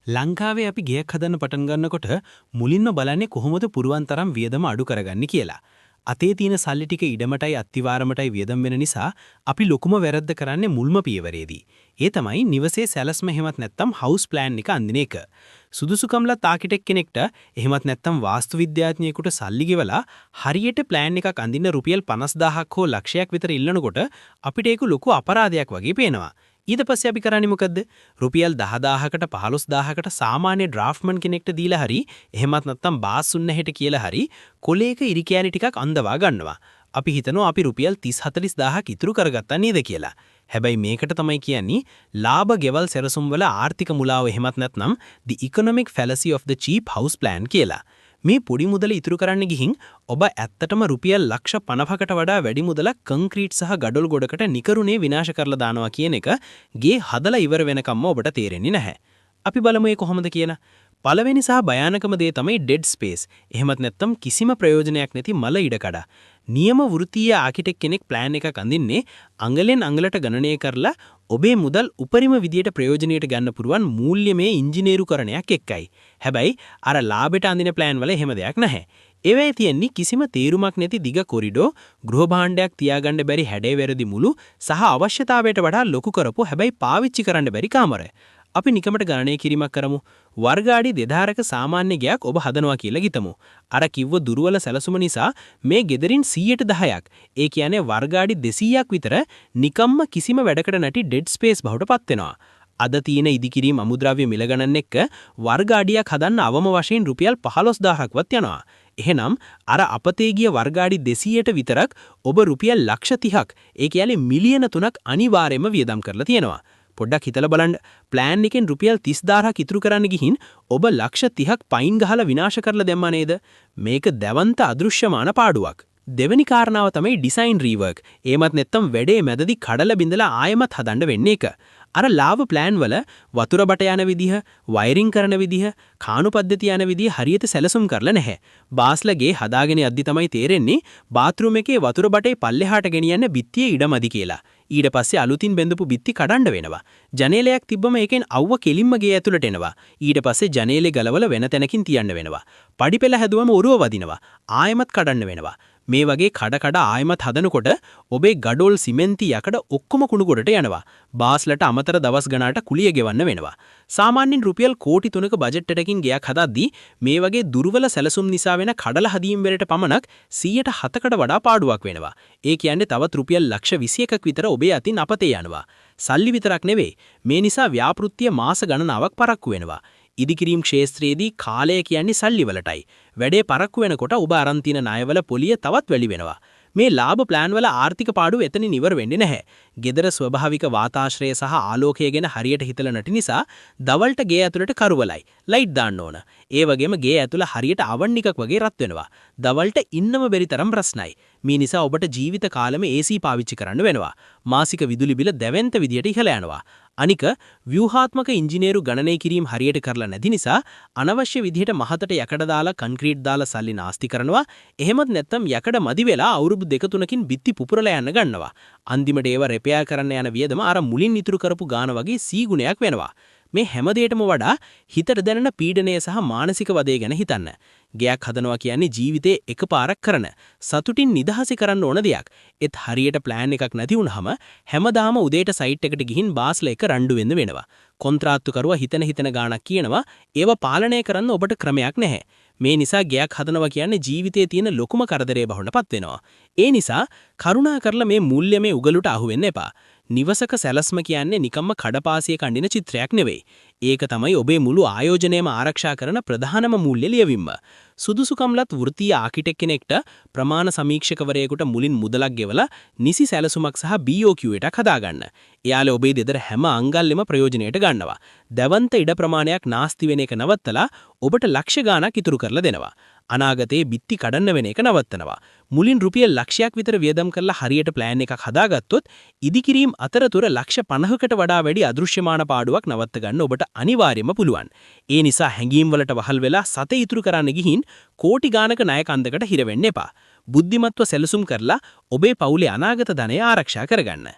ලංකාවේ අපි ගෙයක් හදන්න පටන් ගන්නකොට මුලින්ම බලන්නේ කොහොමද පුරුවන් තරම් වියදම අඩු කරගන්නේ කියලා. අතේ තියෙන සල්ලි ටික ඉඩමටයි අත්තිවාරමටයි වියදම් වෙන නිසා අපි ලොකුම වැරද්ද කරන්නේ මුල්ම පියවරේදී. ඒ තමයි නිවසේ සැලස්ම එහෙමත් නැත්නම් හවුස් ප්ලෑන් එක අඳින එක. සුදුසුකම්ලත් ආකිටෙක් කෙනෙක්ට එහෙමත් නැත්නම් වාස්තු විද්‍යාඥයෙකුට සල්ලි ගෙවලා හරියට ප්ලෑන් එකක් අඳින්න රුපියල් 50000ක් හෝ ලක්ෂයක් විතර ඉල්ලනකොට අපිට ඒක ලොකු අපරාධයක් වගේ පේනවා. ඊට පස්සේ අපි කරන්නේ මොකද්ද? රුපියල් 10000කට 15000කට සාමාන්‍ය ඩ්‍රාෆ්ට්මන් කෙනෙක්ට දීලා හරි එහෙමත් නැත්නම් බාස් උන්නහෙට කියලා හරි කොලේක ඉරි කෑලි ටිකක් අඳවා ගන්නවා. අපි හිතනවා අපි රුපියල් 30-40000ක් ඉතුරු කරගත්තා නේද කියලා. හැබැයි මේකට තමයි කියන්නේ ලාභ ගෙවල් සැරසුම් වල ආර්ථික මුලාව එහෙමත් නැත්නම් the economic fallacy of the cheap house plan කියලා. මේ පොඩි මුදල ඉතුරු කරන්න ගිහින් ඔබ ඇත්තටම රුපියල් ලක්ෂ 50කට වඩා වැඩි මුදලක් කොන්ක්‍රීට් සහ ගඩොල් ගොඩකට නිකරුණේ විනාශ කරලා දානවා කියන එක ගේ හදලා ඉවර වෙනකම්ම ඔබට තේරෙන්නේ නැහැ. අපි බලමු ඒ කොහොමද කියන. පළවෙනි සහ භයානකම දේ තමයි ඩෙඩ් ස්පේස්. එහෙමත් නැත්නම් කිසිම ප්‍රයෝජනයක් නැති මල ඉඩකඩ. නියම වෘත්තීය ආකිටෙක් කෙනෙක් ප්ලෑන් එකක් අඳින්නේ අඟලෙන් අඟලට ගණනය කරලා ඔබේ මුදල් උපරිම විදියට ප්‍රයෝජනයට ගන්න පුරුවන් මූල්‍යමය ඉංජිනේරුකරණයක් එක්කයි. හැබැයි අර ලාභයට අඳින ප්ලෑන් වල එහෙම දෙයක් නැහැ. ඒවැයි තියෙන්නේ කිසිම තීරුමක් නැති දිග කොරිඩෝ, ගෘහ භාණ්ඩයක් තියාගන්න බැරි හැඩේ වැරදි මුළු සහ අවශ්‍යතාවයට වඩා ලොකු කරපු හැබැයි පාවිච්චි කරන්න බැරි කාමරය. අපි නිකමට ගණනය කිරීමක් කරමු. වර්ගාඩි 2000ක සාමාන්‍ය ගයක් ඔබ හදනවා කියලා හිතමු. අර කිව්ව දුර්වල සැලසුම නිසා මේ ගෙදරින් 110ක්, ඒ කියන්නේ වර්ගාඩි 200ක් විතර නිකම්ම කිසිම වැඩකට නැති ඩෙඩ් ස්පේස් බවට පත් වෙනවා. අද තියෙන ඉදිකිරීම අමුද්‍රව්‍ය මිල ගණන් එක්ක වර්ගාඩියක් හදන්න අවම වශයෙන් රුපියල් 15000ක්වත් යනවා. එහෙනම් අර අපතේ ගිය වර්ගාඩි 200ට විතරක් ඔබ රුපියල් ලක්ෂ 30ක්, ඒ කියන්නේ මිලියන 3ක් අනිවාර්යයෙන්ම වියදම් කරලා තියෙනවා. පොඩ්ඩක් හිතලා බලන්න. ප්ලෑන් එකෙන් රුපියල් 30000ක් ඉතුරු කරන්න ගිහින් ඔබ ලක්ෂ 30ක් පයින් ගහලා විනාශ කරලා දැම්මා නේද? මේක දැවන්ත අදෘශ්‍යමාන පාඩුවක්. දෙවෙනි කාරණාව තමයි ඩිසයින් රීවර්ක්. ඒමත් නැත්තම් වැඩේ මැදදී කඩලා බිඳලා ආයෙමත් හදන්න වෙන්නේ එක. අර ලාභ ප්ලෑන් වල වතුර බට යන විදිහ, වයරින් කරන විදිහ, කාණු පද්ධතිය යන විදිහ හරියට සැලසුම් කරලා නැහැ. බාස්ලගේ හදාගෙන යද්දි තමයි තේරෙන්නේ බාත්රූම් එකේ වතුර බටේ පල්ලෙහාට ගෙනියන්න බිත්තියේ ඉඩමදි කියලා. ඊට පස්සේ අලුතින් බැඳපු බිත්ති කඩන්න වෙනවා. ජනේලයක් තිබ්බම ඒකෙන් අවුව කෙලින්ම ගේ ඇතුළට එනවා. ඊට පස්සේ ජනේලේ ගලවල වෙන තැනකින් තියන්න වෙනවා. පඩිපෙළ හැදුවම ඔරුව වදිනවා. ආයෙමත් කඩන්න වෙනවා. මේ වගේ කඩ ආයෙමත් හදනකොට ඔබේ ගඩොල් සිමෙන්ති යකඩ ඔක්කොම කුණු ගොඩට යනවා. බාස්ලට අමතර දවස් ගණනට කුලිය ගෙවන්න වෙනවා. සාමාන්‍යයෙන් රුපියල් කෝටි 3ක බජට් එකකින් ගයක් හදද්දී මේ වගේ දුර්වල සැලසුම් නිසා වෙන කඩලා හදීම් වලට පමණක් 107කට වඩා පාඩුවක් වෙනවා. ඒ කියන්නේ තවත් රුපියල් ලක්ෂ 21ක් විතර ඔබේ අතින් අපතේ යනවා. සල්ලි විතරක් නෙවෙයි. මේ නිසා ව්‍යාපෘතිය මාස ගණනාවක් පරක්කු වෙනවා. ඉදිකිරීම් ක්ෂේත්‍රයේදී කාලය කියන්නේ සල්ලි වලටයි. වැඩේ පරක්කු වෙනකොට ඔබ අරන් තියෙන ණයවල පොලිය තවත් වැඩි වෙනවා. මේ ලාභ ප්ලෑන් වල ආර්ථික පාඩුව එතනින් ඉවර වෙන්නේ නැහැ. ගෙදර ස්වභාවික වාතාශ්‍රය සහ ආලෝකය ගැන හරියට හිතලා නැති නිසා දවල්ට ගේ ඇතුළට කරුවලයි ලයිට් දාන්න ඕන. ඒ වගේම ගේ ඇතුළ හරියට අවන්නිකක් වගේ රත් වෙනවා. දවල්ට ඉන්නම බැරි තරම් රස්නයි. මේ නිසා ඔබට ජීවිත කාලෙම AC පාවිච්චි කරන්න වෙනවා. මාසික විදුලි බිල දැවෙන්ත විදියට ඉහළ යනවා. අනික ව්‍යුහාත්මක ඉංජිනේරු ගණනය කිරීම හරියට කරලා නැති නිසා අනවශ්‍ය විදිහට මහතට යකඩ දාලා කොන්ක්‍රීට් දාලා සල්ලි නාස්ති කරනවා. එහෙමත් නැත්නම් යකඩ මදි වෙලා අවුරුදු 2-3කින් බිත්ති පුපුරලා යන්න ගන්නවා. අන්තිමට ඒව රිපෙයාර් කරන්න යන වියදම අර මුලින් ඉතුරු කරපු ගාන වගේ සී ගුණයක් වෙනවා. මේ හැම දෙයකටම වඩා හිතට දැනෙන පීඩනය සහ මානසික වදය ගැන හිතන්න. ගයක් හදනවා කියන්නේ ජීවිතේ එකපාරක් කරන සතුටින් නිදහසේ කරන්න ඕන දෙයක්. ඒත් හරියට ප්ලෑන් එකක් නැති වුනහම හැමදාම උදේට සයිට් එකට ගිහින් බාස්ලා එක රණ්ඩු වෙන්න වෙනවා. කොන්ත්‍රාත්තුකරුවා හිතන ගාණක් කියනවා. ඒව පාලනය කරන්න ඔබට ක්‍රමයක් නැහැ. මේ නිසා ගයක් හදනවා කියන්නේ ජීවිතයේ තියෙන ලොකුම කරදරේ බහුණපත් වෙනවා. ඒ නිසා කරුණා කරලා මේ මූල්‍යමය උගලට අහු වෙන්න එපා. නිවසක සැලස්ම කියන්නේ නිකම්ම කඩපාසිය කණ්ඩින චිත්‍රයක් නෙවෙයි. ඒක තමයි ඔබේ මුළු ආයෝජනයම ආරක්ෂා කරන ප්‍රධානම මූල්‍ය ලියවීම. සුදුසුකම්ලත් වෘත්තීය ආකිටෙක් කෙනෙක්ට ප්‍රමාණ සමීක්ෂකවරයෙකුට මුලින් මුදලක් ගෙවලා නිසි සැලසුමක් සහ BOQ එකක් හදාගන්න. එයාලා ඔබේ දෙදර හැම අංගල්ලෙම ප්‍රයෝජනයට ගන්නවා. දවන්ත ඉඩ ප්‍රමාණයක් නාස්ති වෙන එක නවත්තලා ඔබට ලක්ෂ ගාණක් ඉතුරු කරලා දෙනවා. අනාගතයේ බිත්ති කඩන්න වෙන එක නවත්තනවා. මුලින් රුපියල් ලක්ෂයක් විතර වියදම් කරලා හරියට ප්ලෑන් එකක් හදාගත්තොත් ඉදිකිරීම අතරතුර ලක්ෂ 50කට වඩා වැඩි අදෘශ්‍යමාන පාඩුවක් නවත්ත ගන්න ඔබට අනිවාර්යයෙන්ම පුළුවන්. ඒ නිසා හැංගීම් වලට වහල් වෙලා සතේ ඉතුරු කරන්න ගිහින් කෝටි ගානක ණය කන්දකට හිර වෙන්න එපා. බුද්ධිමත්ව සැලසුම් කරලා ඔබේ පවුලේ අනාගත ධනය ආරක්ෂා කරගන්න.